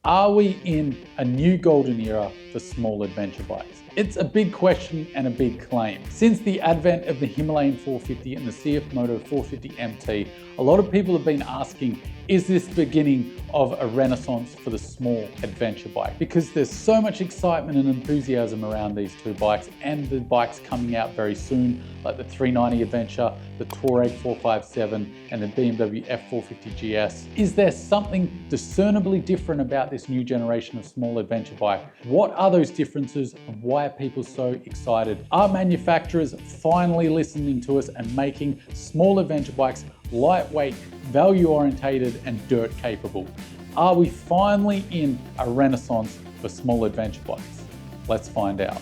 Are we in a new golden era for small adventure bikes? It's a big question and a big claim. Since the advent of the Himalayan 450 and the CFMoto 450 MT, a lot of people have been asking, is this the beginning of a renaissance for the small adventure bike? Because there's so much excitement and enthusiasm around these two bikes and the bikes coming out very soon, like the 390 Adventure, the Tuareg 457, and the BMW F450GS. Is there something discernibly different about this new generation of small adventure bike? What are those differences and why are people so excited? Are manufacturers finally listening to us and making small adventure bikes lightweight, value-orientated, and dirt-capable? Are we finally in a renaissance for small adventure bikes? Let's find out.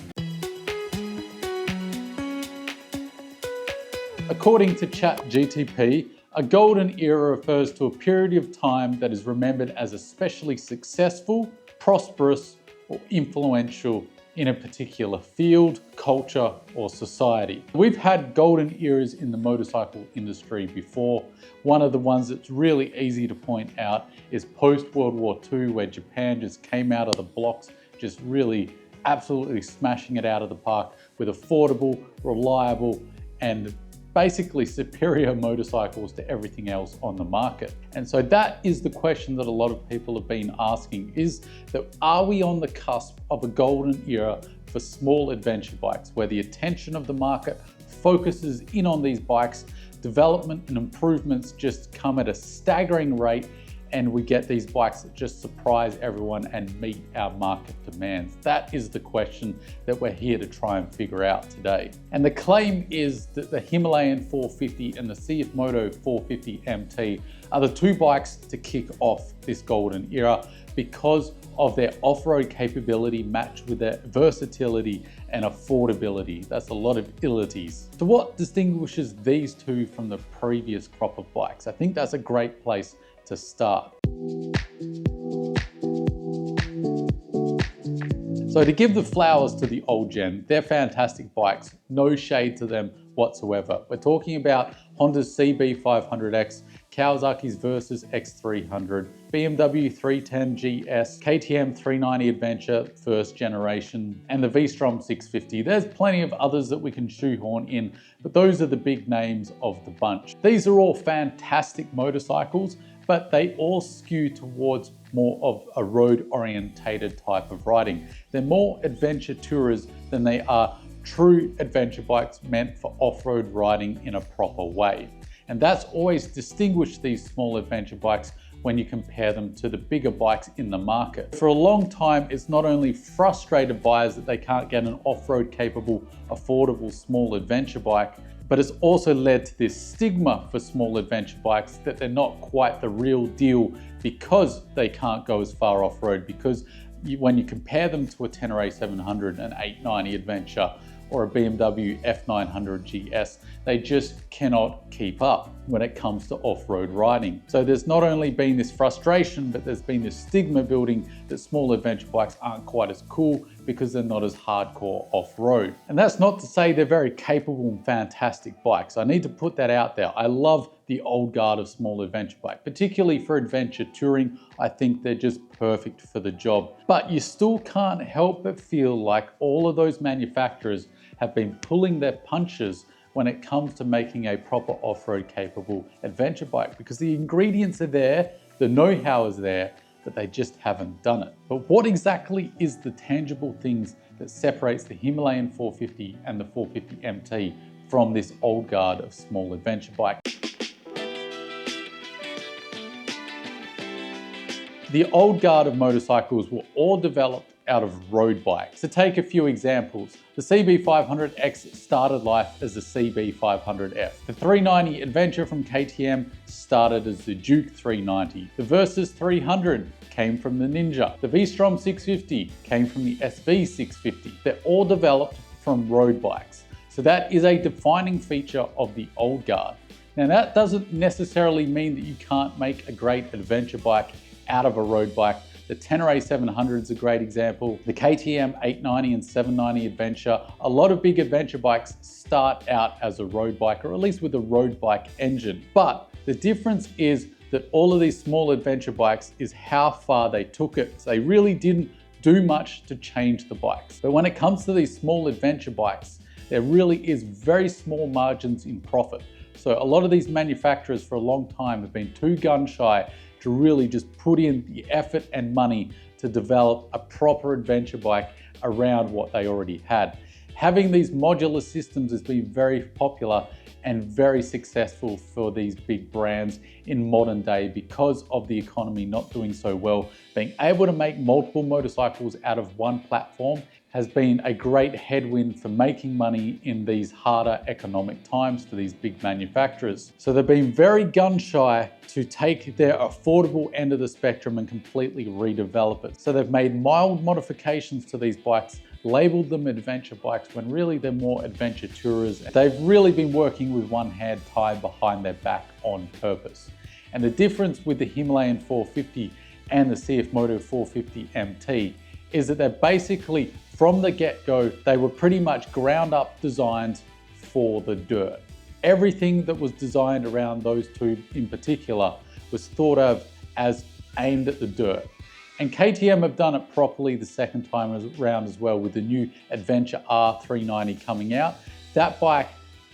According to ChatGTP, a golden era refers to a period of time that is remembered as especially successful, prosperous, or influential in a particular field, culture, or society. We've had golden eras in the motorcycle industry before. One of the ones that's really easy to point out is post-World War II, where Japan just came out of the blocks, just really absolutely smashing it out of the park with affordable, reliable, and basically superior motorcycles to everything else on the market. And so that is the question that a lot of people have been asking, is that are we on the cusp of a golden era for small adventure bikes, where the attention of the market focuses in on these bikes, development and improvements just come at a staggering rate, and we get these bikes that just surprise everyone and meet our market demands? That is the question that we're here to try and figure out today. And the claim is that the Himalayan 450 and the CFMoto 450 MT are the two bikes to kick off this golden era because of their off-road capability matched with their versatility and affordability. That's a lot of ilities. So what distinguishes these two from the previous crop of bikes? I think that's a great place to start. So to give the flowers to the old gen, they're fantastic bikes, no shade to them whatsoever. We're talking about Honda's CB500X, Kawasaki's Versys X300, BMW 310GS, KTM 390 Adventure first generation, and the V-Strom 650. There's plenty of others that we can shoehorn in, but those are the big names of the bunch. These are all fantastic motorcycles, but they all skew towards more of a road-orientated type of riding. They're more adventure tourers than they are true adventure bikes meant for off-road riding in a proper way. And that's always distinguished these small adventure bikes when you compare them to the bigger bikes in the market. For a long time, it's not only frustrated buyers that they can't get an off-road capable, affordable small adventure bike, but it's also led to this stigma for small adventure bikes that they're not quite the real deal because they can't go as far off-road, because when you compare them to a Tenere 700, an 890 Adventure, or a BMW F900 GS, they just cannot keep up when it comes to off-road riding. So there's not only been this frustration, but there's been this stigma building that small adventure bikes aren't quite as cool because they're not as hardcore off-road. And that's not to say they're very capable and fantastic bikes. I need to put that out there. I love the old guard of small adventure bike, particularly for adventure touring. I think they're just perfect for the job. But you still can't help but feel like all of those manufacturers have been pulling their punches when it comes to making a proper off-road capable adventure bike, because the ingredients are there, the know-how is there, but they just haven't done it. But what exactly is the tangible things that separates the Himalayan 450 and the 450 MT from this old guard of small adventure bike? The old guard of motorcycles were all developed out of road bikes. To take a few examples, the CB500X started life as the CB500F. The 390 Adventure from KTM started as the Duke 390. The Versys 300 came from the Ninja. The V-Strom 650 came from the SV 650. They're all developed from road bikes. So that is a defining feature of the old guard. Now that doesn't necessarily mean that you can't make a great adventure bike out of a road bike. The Tenere 700 is a great example. The KTM 890 and 790 Adventure. A lot of big adventure bikes start out as a road bike, or at least with a road bike engine. But the difference is that all of these small adventure bikes is how far they took it. So they really didn't do much to change the bikes. But when it comes to these small adventure bikes, there really is very small margins in profit. So a lot of these manufacturers for a long time have been too gun shy to really just put in the effort and money to develop a proper adventure bike around what they already had. Having these modular systems has been very popular and very successful for these big brands in modern day because of the economy not doing so well. Being able to make multiple motorcycles out of one platform has been a great headwind for making money in these harder economic times for these big manufacturers. So they've been very gun shy to take their affordable end of the spectrum and completely redevelop it. So they've made mild modifications to these bikes, labeled them adventure bikes when really they're more adventure tourers. They've really been working with one hand tied behind their back on purpose. And the difference with the Himalayan 450 and the CFMoto 450 MT is that they're basically, from the get-go, they were pretty much ground up designs for the dirt. Everything that was designed around those two in particular was thought of as aimed at the dirt. And KTM have done it properly the second time around as well with the new Adventure R390 coming out. That bike,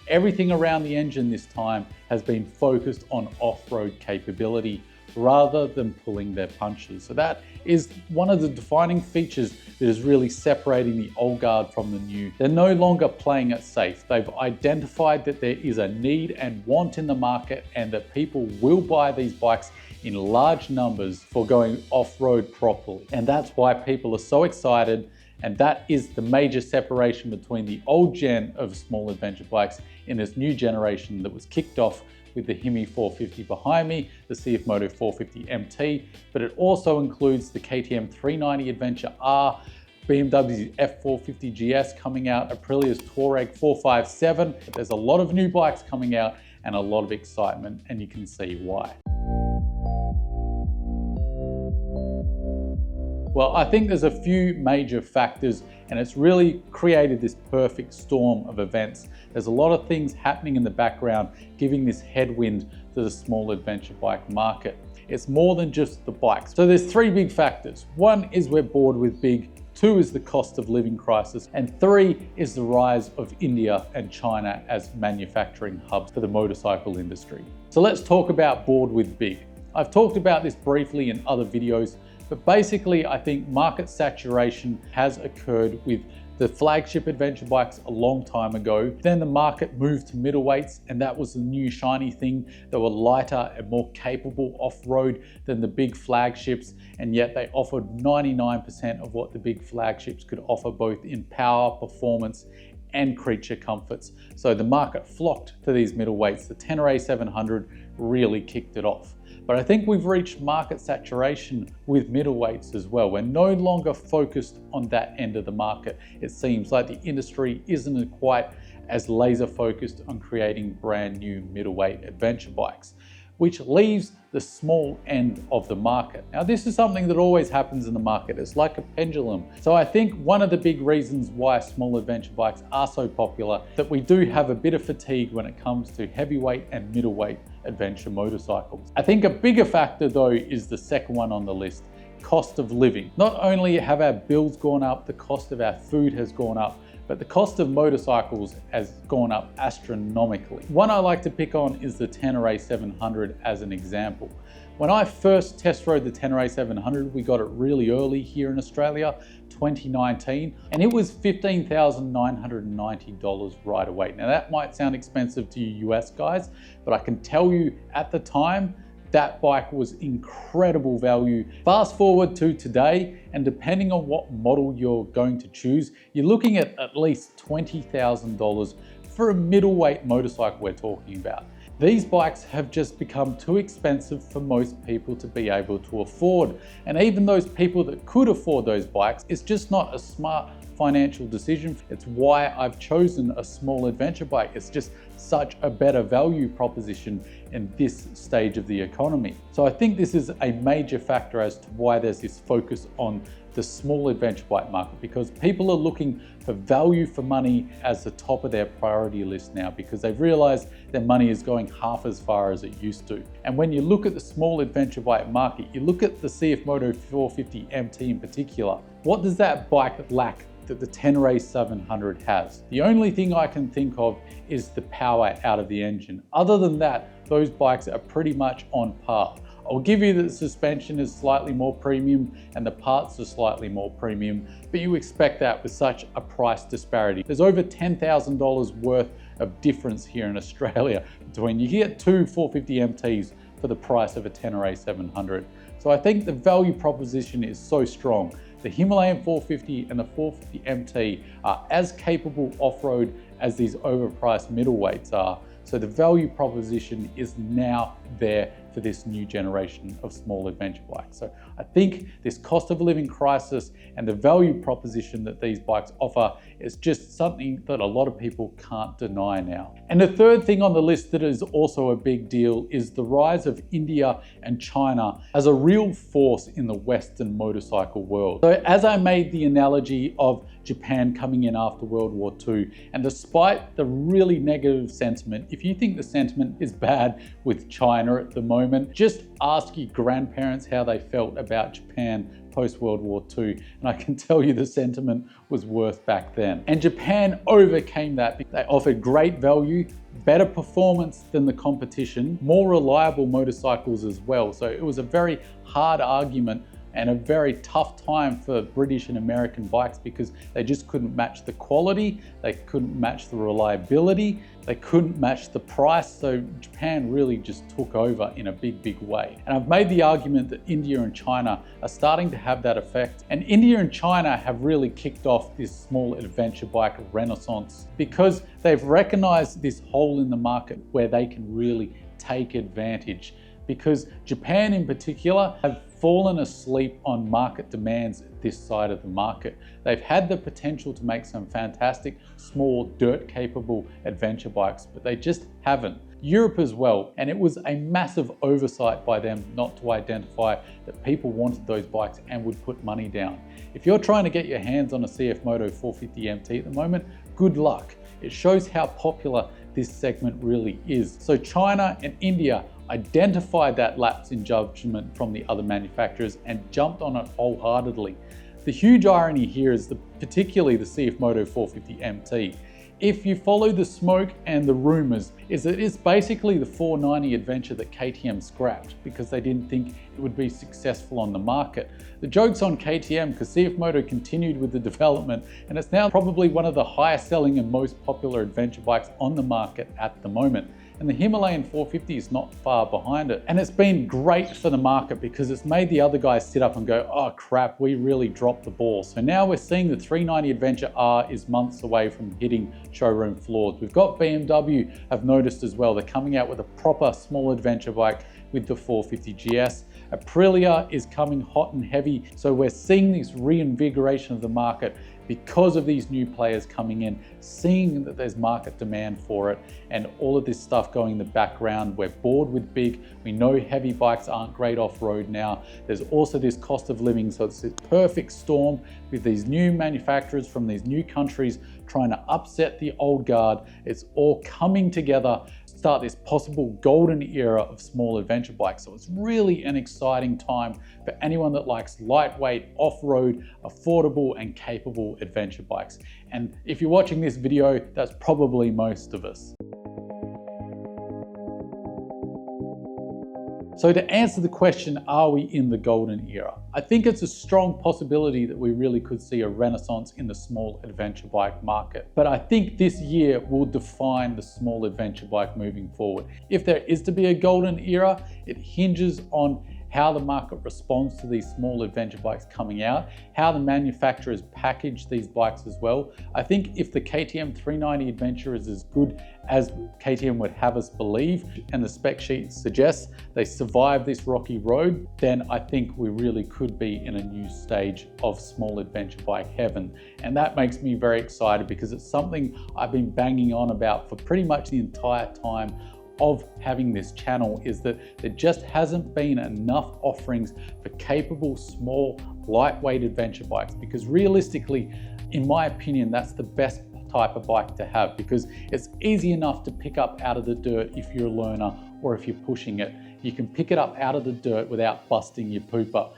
everything around the engine this time has been focused on off-road capability rather than pulling their punches. So that is one of the defining features that is really separating the old guard from the new. They're no longer playing it safe. They've identified that there is a need and want in the market and that people will buy these bikes in large numbers for going off-road properly. And that's why people are so excited, and that is the major separation between the old gen of small adventure bikes in this new generation that was kicked off with the Himi 450 behind me, the CFMoto 450 MT, but it also includes the KTM 390 Adventure R, BMW F450GS coming out, Aprilia's Tuareg 457. There's a lot of new bikes coming out and a lot of excitement, and you can see why. Well, I think there's a few major factors, and it's really created this perfect storm of events. There's a lot of things happening in the background, giving this headwind to the small adventure bike market. It's more than just the bikes. So there's three big factors. One is we're bored with big, two is the cost of living crisis, and three is the rise of India and China as manufacturing hubs for the motorcycle industry. So let's talk about bored with big. I've talked about this briefly in other videos, but basically I think market saturation has occurred with the flagship adventure bikes a long time ago. Then the market moved to middleweights, and that was the new shiny thing. They were lighter and more capable off-road than the big flagships, and yet they offered 99% of what the big flagships could offer, both in power, performance, and creature comforts. So the market flocked to these middleweights. The Tenere 700 really kicked it off. But I think we've reached market saturation with middleweights as well. We're no longer focused on that end of the market. It seems like the industry isn't quite as laser focused on creating brand new middleweight adventure bikes, which leaves the small end of the market. Now, this is something that always happens in the market. It's like a pendulum. So I think one of the big reasons why small adventure bikes are so popular, that we do have a bit of fatigue when it comes to heavyweight and middleweight adventure motorcycles. I think a bigger factor though is the second one on the list, cost of living. Not only have our bills gone up, the cost of our food has gone up, but the cost of motorcycles has gone up astronomically. One I like to pick on is the Tenere 700 as an example. When I first test rode the Tenere 700, we got it really early here in Australia, 2019, and it was $15,990 right away. Now that might sound expensive to you US guys, but I can tell you at the time, that bike was incredible value. Fast forward to today, and depending on what model you're going to choose, you're looking at least $20,000 for a middleweight motorcycle we're talking about. These bikes have just become too expensive for most people to be able to afford. And even those people that could afford those bikes, it's just not a smart financial decision. It's why I've chosen a small adventure bike. It's just such a better value proposition in this stage of the economy. So I think this is a major factor as to why there's this focus on the small adventure bike market, because people are looking for value for money as the top of their priority list now, because they've realized their money is going half as far as it used to. And when you look at the small adventure bike market, you look at the CFMoto 450 MT in particular, what does that bike lack that the Tenere 700 has? The only thing I can think of is the power out of the engine. Other than that, those bikes are pretty much on par. I'll give you that the suspension is slightly more premium and the parts are slightly more premium, but you expect that with such a price disparity. There's over $10,000 worth of difference here in Australia between you get two 450 MTs for the price of a Tenere 700. So I think the value proposition is so strong. The Himalayan 450 and the 450 MT are as capable off-road as these overpriced middleweights are. So the value proposition is now there for this new generation of small adventure bikes. So I think this cost of living crisis and the value proposition that these bikes offer is just something that a lot of people can't deny now. And the third thing on the list that is also a big deal is the rise of India and China as a real force in the Western motorcycle world. So as I made the analogy of Japan coming in after World War II, and despite the really negative sentiment, if you think the sentiment is bad with China at the moment, just ask your grandparents how they felt about Japan post-World War II, and I can tell you the sentiment was worse back then. And Japan overcame that. They offered great value, better performance than the competition, more reliable motorcycles as well. So it was a very hard argument and a very tough time for British and American bikes because they just couldn't match the quality, they couldn't match the reliability, they couldn't match the price. So Japan really just took over in a big way. And I've made the argument that India and China are starting to have that effect. And India and China have really kicked off this small adventure bike renaissance because they've recognized this hole in the market where they can really take advantage. Because Japan in particular have fallen asleep on market demands this side of the market. They've had the potential to make some fantastic, small, dirt-capable adventure bikes, but they just haven't. Europe as well, and it was a massive oversight by them not to identify that people wanted those bikes and would put money down. If you're trying to get your hands on a CFMoto 450 MT at the moment, good luck. It shows how popular this segment really is. So China and India identified that lapse in judgment from the other manufacturers and jumped on it wholeheartedly. The huge irony here is particularly the CFMoto 450 MT. If you follow the smoke and the rumors, is that it's basically the 490 Adventure that KTM scrapped because they didn't think it would be successful on the market. The joke's on KTM because CFMoto continued with the development and it's now probably one of the highest selling and most popular adventure bikes on the market at the moment. And the Himalayan 450 is not far behind it. And it's been great for the market because it's made the other guys sit up and go, oh crap, we really dropped the ball. So now we're seeing the 390 Adventure R is months away from hitting showroom floors. We've got BMW have noticed as well. They're coming out with a proper small adventure bike with the 450GS. Aprilia is coming hot and heavy. So we're seeing this reinvigoration of the market because of these new players coming in, seeing that there's market demand for it, and all of this stuff going in the background. We're bored with big. We know heavy bikes aren't great off-road now. There's also this cost of living. So it's this perfect storm with these new manufacturers from these new countries trying to upset the old guard. It's all coming together to start this possible golden era of small adventure bikes. So it's really an exciting time for anyone that likes lightweight, off-road, affordable and capable adventure bikes. And if you're watching this video, that's probably most of us. So to answer the question, are we in the golden era? I think it's a strong possibility that we really could see a renaissance in the small adventure bike market. But I think this year will define the small adventure bike moving forward. If there is to be a golden era, it hinges on how the market responds to these small adventure bikes coming out, how the manufacturers package these bikes as well. I think if the KTM 390 Adventure is as good as KTM would have us believe, and the spec sheet suggests they survive this rocky road, then I think we really could be in a new stage of small adventure bike heaven. And that makes me very excited because it's something I've been banging on about for pretty much the entire time of having this channel, is that there just hasn't been enough offerings for capable, small, lightweight adventure bikes, because realistically, in my opinion, that's the best type of bike to have, because it's easy enough to pick up out of the dirt if you're a learner or if you're pushing it. You can pick it up out of the dirt without busting your poop up.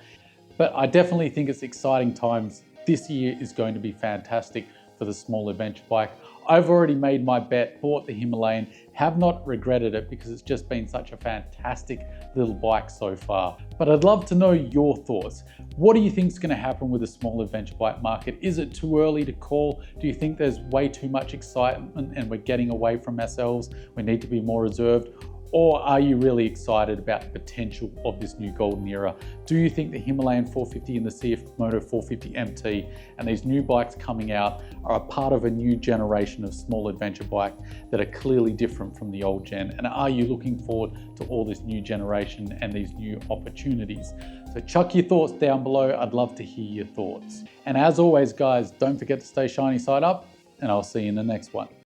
But I definitely think it's exciting times. This year is going to be fantastic for the small adventure bike. I've already made my bet, bought the Himalayan, have not regretted it because it's just been such a fantastic little bike so far. But I'd love to know your thoughts. What do you think is going to happen with the small adventure bike market? Is it too early to call? Do you think there's way too much excitement and we're getting away from ourselves? We need to be more reserved? Or are you really excited about the potential of this new golden era? Do you think the Himalayan 450 and the CFMoto 450 MT and these new bikes coming out are a part of a new generation of small adventure bike that are clearly different from the old gen? And are you looking forward to all this new generation and these new opportunities? So chuck your thoughts down below. I'd love to hear your thoughts. And as always, guys, don't forget to stay shiny side up, and I'll see you in the next one.